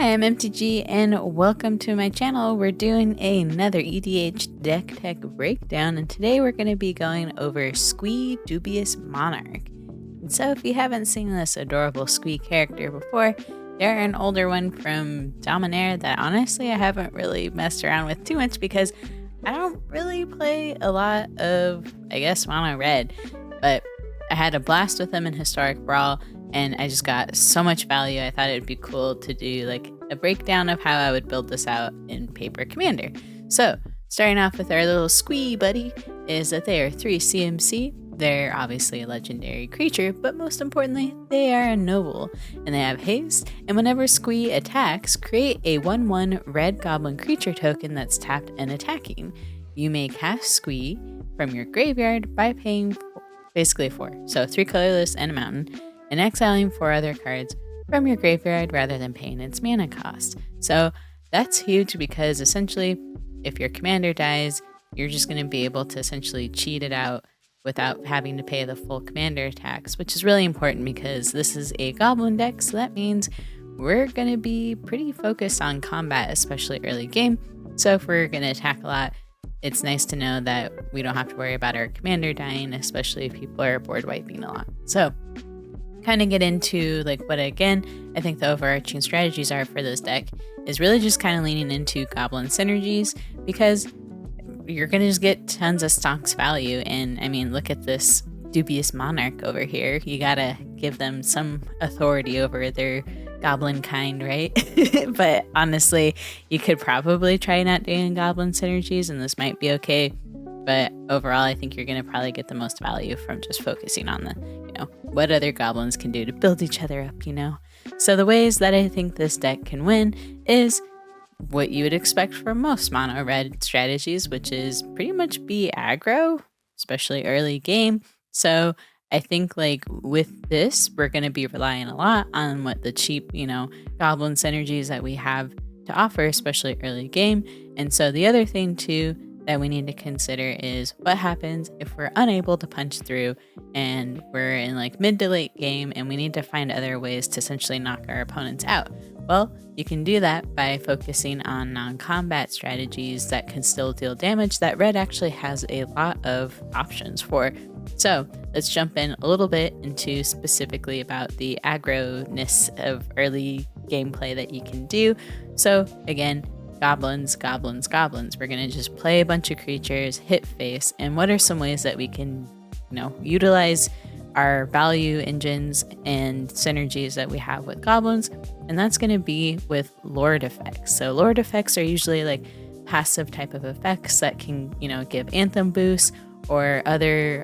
I'm MTG and welcome to my channel. We're doing another EDH deck tech breakdown, and today we're going to be going over Squee, Dubious Monarch. And so if you haven't seen this adorable Squee character before, they're an older one from Dominaire that honestly I haven't really messed around with too much because I don't really play a lot of, I guess, mono red, but I had a blast with them in Historic Brawl, and I just got so much value. I thought it would be cool to do like a breakdown of how I would build this out in Paper Commander. So starting off with our little Squee buddy is that they are 3 CMC. They're obviously a legendary creature, but most importantly, they are a noble, and they have haste, and whenever Squee attacks, create a 1/1 red goblin creature token that's tapped and attacking. You may cast Squee from your graveyard by paying basically 4, so 3 colorless and a mountain, and exiling 4 other cards from your graveyard rather than paying its mana cost. So that's huge because essentially, if your commander dies, you're just going to be able to essentially cheat it out without having to pay the full commander attacks, which is really important because this is a goblin deck, so that means we're going to be pretty focused on combat, especially early game. So if we're going to attack a lot, it's nice to know that we don't have to worry about our commander dying, especially if people are board wiping a lot. So kind of get into like what, again, I think the overarching strategies are for this deck is really just kind of leaning into goblin synergies, because you're going to just get tons of stonks value. And I mean, look at this Dubious Monarch over here. You got to give them some authority over their goblin kind, right? But honestly, you could probably try not doing goblin synergies and this might be okay. But overall, I think you're going to probably get the most value from just focusing on the, what other goblins can do to build each other up, So the ways that I think this deck can win is what you would expect from most mono red strategies, which is pretty much be aggro, especially early game. So I think like with this, we're going to be relying a lot on what the cheap, goblin synergies that we have to offer, especially early game. And so the other thing too that we need to consider is what happens if we're unable to punch through and we're in like mid to late game and we need to find other ways to essentially knock our opponents out. Well, you can do that by focusing on non-combat strategies that can still deal damage that red actually has a lot of options for. So let's jump in a little bit into specifically about the aggro-ness of early gameplay that you can do. So again, goblins. We're going to just play a bunch of creatures, hit face, and what are some ways that we can, utilize our value engines and synergies that we have with goblins? And that's going to be with lord effects. So lord effects are usually like passive type of effects that can, give Anthem boosts or other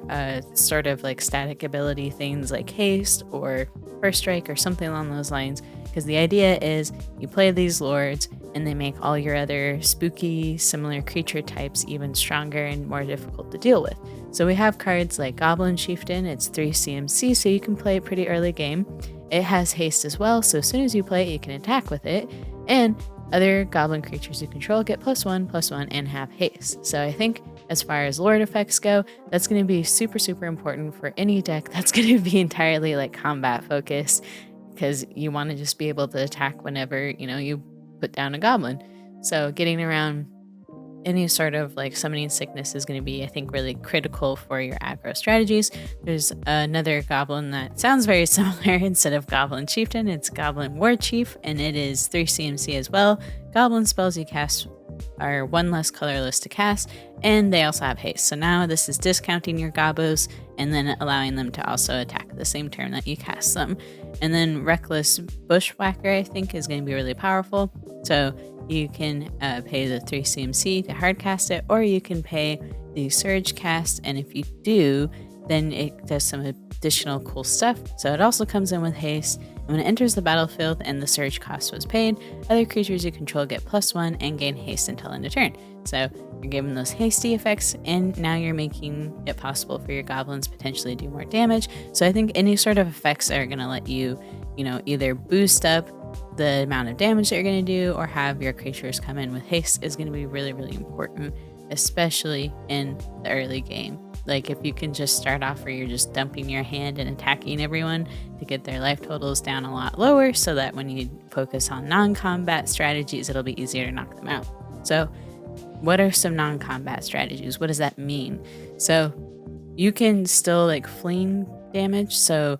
sort of like static ability things like haste or first strike or something along those lines. Because the idea is you play these lords and they make all your other spooky similar creature types even stronger and more difficult to deal with. So we have cards like Goblin Chieftain. It's 3 CMC, so you can play it pretty early game. It has haste as well, so as soon as you play it, you can attack with it. And other goblin creatures you control get +1/+1 and have haste. So I think as far as lord effects go, that's going to be super, super important for any deck that's going to be entirely like combat focused, because you want to just be able to attack whenever, you put down a goblin. So getting around any sort of like summoning sickness is going to be, I think, really critical for your aggro strategies. There's another goblin that sounds very similar. Instead of Goblin Chieftain, it's Goblin War Chief, and it is 3 CMC as well. Goblin spells you cast are 1 less colorless to cast, and they also have haste. So now this is discounting your gobos and then allowing them to also attack at the same turn that you cast them. And then Reckless Bushwhacker, I think, is going to be really powerful. So you can pay the 3 CMC to hard cast it, or you can pay the Surge cast, and if you do, then it does some additional cool stuff. So it also comes in with haste. When it enters the battlefield and the surge cost was paid, other creatures you control get +1 and gain haste until end of turn. So you're giving those hasty effects, and now you're making it possible for your goblins potentially do more damage. So I think any sort of effects that are going to let you, either boost up the amount of damage that you're going to do or have your creatures come in with haste is going to be really, really important, especially in the early game. Like if you can just start off where you're just dumping your hand and attacking everyone to get their life totals down a lot lower, so that when you focus on non-combat strategies, it'll be easier to knock them out. So what are some non-combat strategies? What does that mean? So you can still like fling damage. So,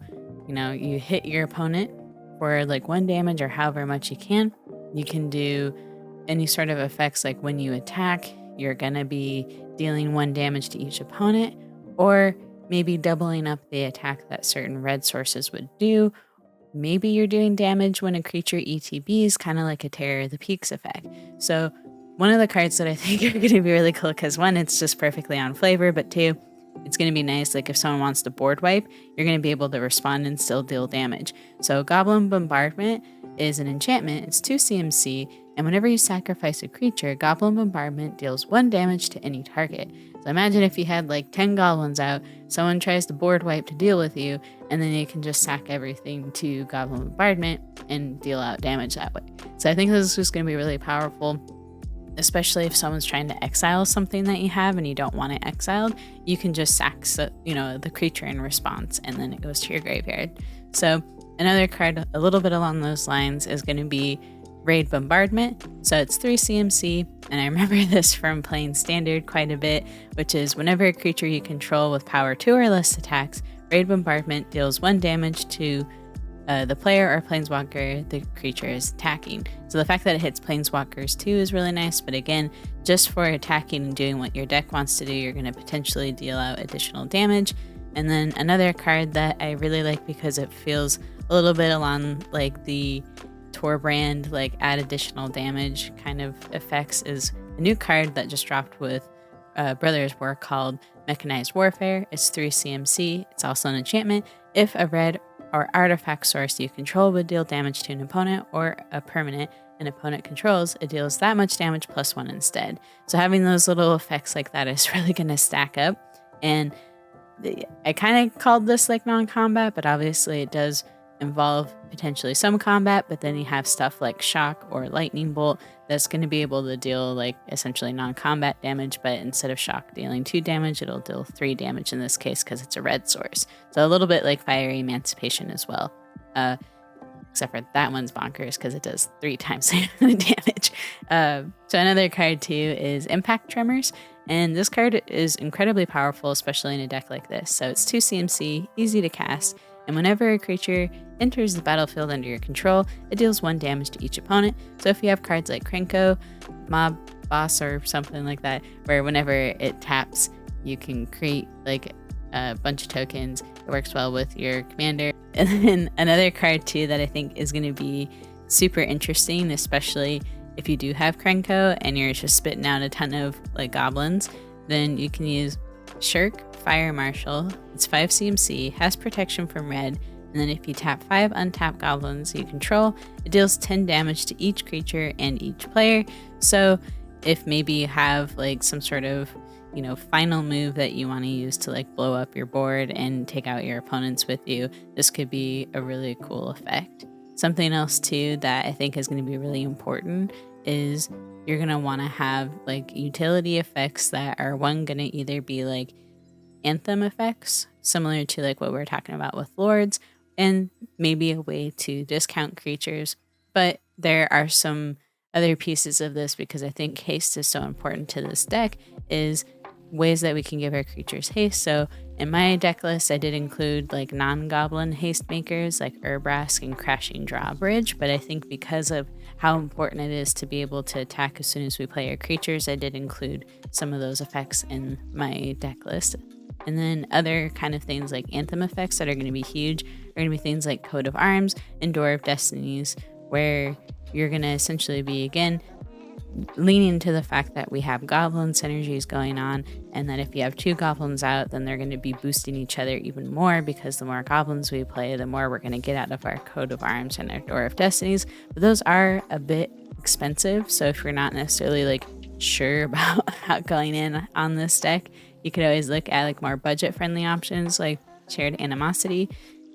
you know, you hit your opponent for like 1 damage or however much you can. You can do any sort of effects, like when you attack, you're gonna be dealing 1 damage to each opponent, or maybe doubling up the attack that certain red sources would do. Maybe you're doing damage when a creature ETBs, kind of like a Terror of the Peaks effect. So one of the cards that I think are going to be really cool, because 1, it's just perfectly on flavor, but 2, it's going to be nice, like if someone wants to board wipe, you're going to be able to respond and still deal damage. So Goblin Bombardment is an enchantment. It's 2 CMC, and whenever you sacrifice a creature, Goblin Bombardment deals 1 damage to any target. So imagine if you had like 10 goblins out, someone tries to board wipe to deal with you, and then you can just sack everything to Goblin Bombardment and deal out damage that way. So I think this is just going to be really powerful, especially if someone's trying to exile something that you have and you don't want it exiled. You can just sack, the creature in response, and then it goes to your graveyard. So another card a little bit along those lines is going to be Raid Bombardment. So it's 3 CMC, and I remember this from playing Standard quite a bit, which is whenever a creature you control with power 2 or less attacks, Raid Bombardment deals 1 damage to the player or planeswalker the creature is attacking. So the fact that it hits planeswalkers too is really nice, but again, just for attacking and doing what your deck wants to do, you're going to potentially deal out additional damage. And then another card that I really like because it feels a little bit along like the Tor brand, like add additional damage kind of effects, is a new card that just dropped with Brothers War called Mechanized Warfare. It's 3 CMC. It's also an enchantment. If a red or artifact source you control would deal damage to an opponent or a permanent an opponent controls, it deals that much damage plus 1 instead. So having those little effects like that is really going to stack up. And I kind of called this like non-combat, but obviously it does involve potentially some combat, but then you have stuff like Shock or Lightning Bolt that's going to be able to deal like essentially non-combat damage, but instead of Shock dealing 2 damage, it'll deal 3 damage in this case because it's a red source. So a little bit like Fiery Emancipation as well, except for that one's bonkers because it does 3 times the damage. So another card too is Impact Tremors, and this card is incredibly powerful, especially in a deck like this. So it's 2 CMC, easy to cast, and whenever a creature enters the battlefield under your control, it deals 1 damage to each opponent. So if you have cards like Krenko, Mob Boss, or something like that, where whenever it taps, you can create like a bunch of tokens, it works well with your commander. And then another card too that I think is going to be super interesting, especially if you do have Krenko and you're just spitting out a ton of like goblins, then you can use Shirk Fire Marshal. It's 5 CMC, has protection from red, and then if you tap 5 untapped goblins you control, it deals 10 damage to each creature and each player. So if maybe you have like some sort of, final move that you want to use to like blow up your board and take out your opponents with you, this could be a really cool effect. Something else too that I think is going to be really important is you're going to want to have like utility effects that are going to either be like Anthem effects, similar to like what we were talking about with Lords, and maybe a way to discount creatures. But there are some other pieces of this, because I think haste is so important to this deck, is ways that we can give our creatures haste. So in my deck list, I did include like non-goblin haste makers like Urbrask and Crashing Drawbridge, but I think because of how important it is to be able to attack as soon as we play our creatures, I did include some of those effects in my deck list. And then other kind of things like Anthem effects that are going to be huge are going to be things like Coat of Arms and Door of Destinies, where you're going to essentially be, again, leaning to the fact that we have goblin synergies going on, and that if you have 2 goblins out, then they're going to be boosting each other even more, because the more goblins we play, the more we're going to get out of our Coat of Arms and our Door of Destinies. But those are a bit expensive, so if you're not necessarily like sure about how going in on this deck, you could always look at like more budget-friendly options like Shared Animosity,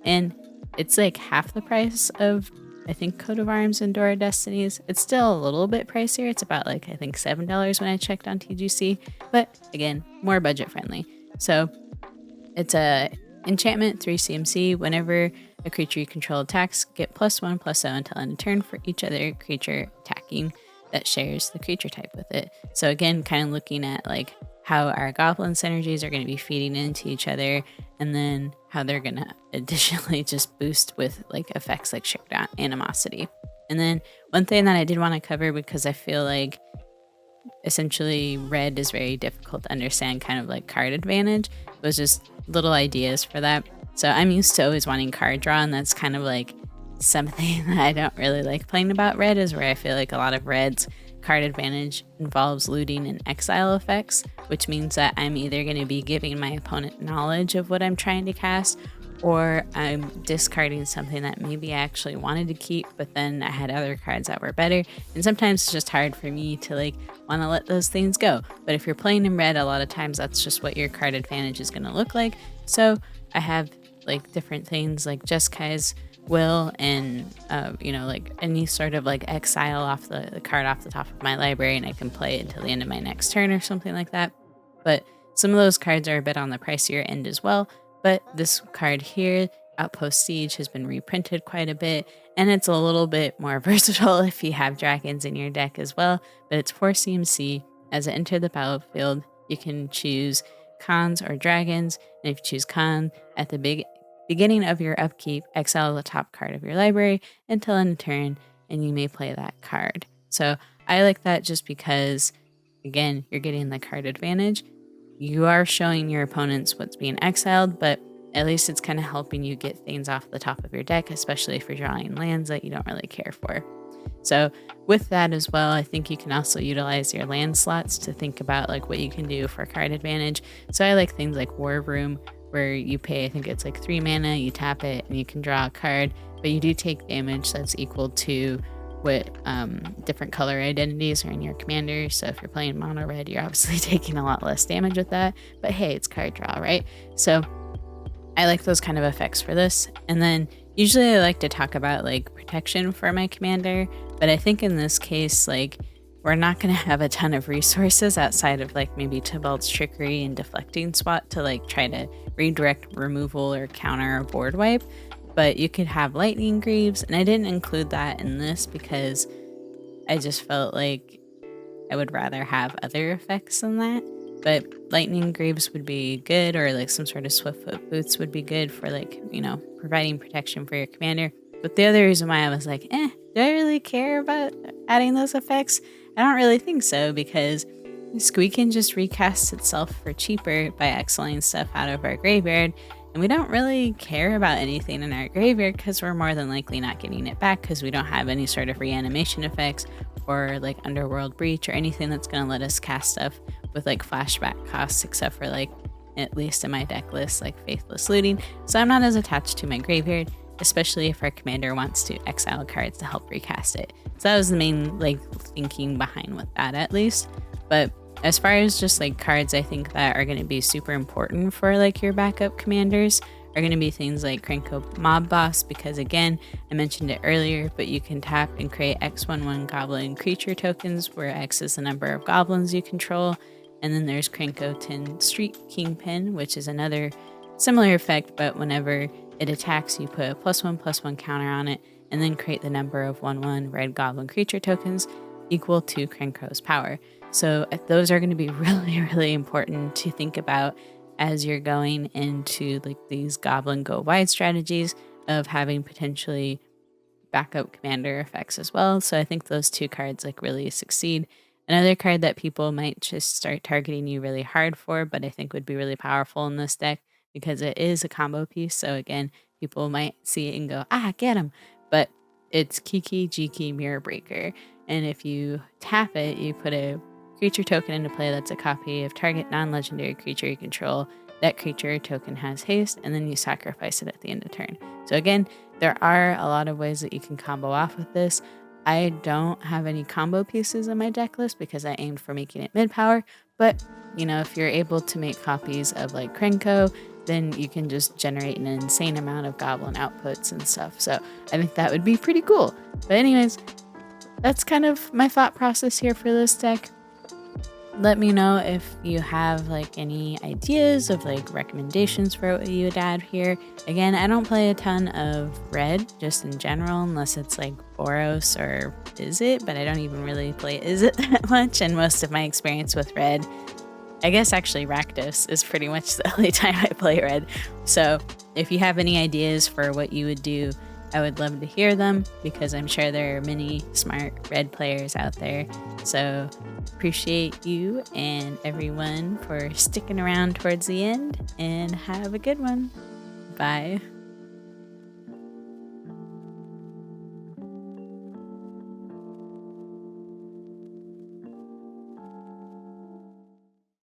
and it's like half the price of, I think, Coat of Arms and Door of Destinies. It's still a little bit pricier. It's about like, I think $7 when I checked on TGC, but again, more budget-friendly. So It's a enchantment, 3 CMC. Whenever a creature you control attacks, get +1/+0 until end of turn for each other creature attacking that shares the creature type with it. So again, kind of looking at like how our goblin synergies are going to be feeding into each other, and then how they're going to additionally just boost with like effects like shared animosity. And then one thing that I did want to cover, because I feel like essentially red is very difficult to understand kind of like card advantage, was just little ideas for that. So I'm used to always wanting card draw, and that's kind of like something that I don't really like playing about red, is where I feel like a lot of red's card advantage involves looting and exile effects, which means that I'm either going to be giving my opponent knowledge of what I'm trying to cast, or I'm discarding something that maybe I actually wanted to keep, but then I had other cards that were better. And sometimes it's just hard for me to like want to let those things go. But if you're playing in red, a lot of times that's just what your card advantage is going to look like. So I have like different things like Jeskai's Will, and you know, like any sort of like exile off the card off the top of my library, and I can play it until the end of my next turn or something like that. But some of those cards are a bit on the pricier end as well. But this card here, Outpost Siege, has been reprinted quite a bit, and it's a little bit more versatile if you have dragons in your deck as well. But it's 4 CMC. As it enters the battlefield, you can choose cons or dragons, and if you choose con, at the beginning of your upkeep, exile the top card of your library until end of turn, and you may play that card. So I like that just because, again, you're getting the card advantage. You are showing your opponents what's being exiled, but at least it's kind of helping you get things off the top of your deck, especially if you're drawing lands that you don't really care for. So with that as well, I think you can also utilize your land slots to think about like what you can do for card advantage. So I like things like War Room, where you pay, I think it's like 3 mana, you tap it, and you can draw a card, but you do take damage that's equal to what different color identities are in your commander. So if you're playing mono red, you're obviously taking a lot less damage with that, but hey, it's card draw, right? So I like those kind of effects for this. And then usually I like to talk about like protection for my commander, but I think in this case, like, we're not going to have a ton of resources outside of like maybe Tybalt's Trickery and Deflecting Spot to like try to redirect removal or counter a board wipe. But you could have Lightning Greaves, and I didn't include that in this because I just felt like I would rather have other effects than that. But Lightning Greaves would be good, or like some sort of Swiftfoot Boots would be good for like, you know, providing protection for your commander. But the other reason why I was like, do I really care about adding those effects? I don't really think so, because Squee can just recast itself for cheaper by exiling stuff out of our graveyard, and we don't really care about anything in our graveyard because we're more than likely not getting it back, because we don't have any sort of reanimation effects or like Underworld Breach or anything that's going to let us cast stuff with like flashback costs, except for like, at least in my deck list, like Faithless Looting. So I'm not as attached to my graveyard, especially if our commander wants to exile cards to help recast it. So that was the main like thinking behind with that, at least. But as far as just like cards I think that are going to be super important for like your backup commanders are going to be things like Krenko Mob Boss, because again, I mentioned it earlier, but you can tap and create X11 Goblin creature tokens, where X is the number of goblins you control. And then there's Krenko 10 Street Kingpin, which is another similar effect, but whenever it attacks, you put a +1/+1 counter on it, and then create the number of 1/1 red goblin creature tokens equal to Krenko's power. So those are going to be really, really important to think about as you're going into like these goblin go wide strategies of having potentially backup commander effects as well. So I think those two cards like really succeed. Another card that people might just start targeting you really hard for, but I think would be really powerful in this deck because it is a combo piece. So again, people might see it and go, get him. But it's Kiki Jiki Mirror Breaker. And if you tap it, you put a creature token into play that's a copy of target non-legendary creature you control. That creature token has haste, and then you sacrifice it at the end of turn. So again, there are a lot of ways that you can combo off with this. I don't have any combo pieces in my deck list because I aimed for making it mid-power, but you know, if you're able to make copies of like Krenko, then you can just generate an insane amount of goblin outputs and stuff. So I think that would be pretty cool. But anyways, that's kind of my thought process here for this deck. Let me know if you have like any ideas of like recommendations for what you would add here. Again, I don't play a ton of red just in general, unless it's like Boros or Izzet, but I don't even really play Izzet that much. And most of my experience with red, I guess actually Rakdos is pretty much the only time I play red. So if you have any ideas for what you would do, I would love to hear them, because I'm sure there are many smart red players out there. So appreciate you and everyone for sticking around towards the end, and have a good one. Bye.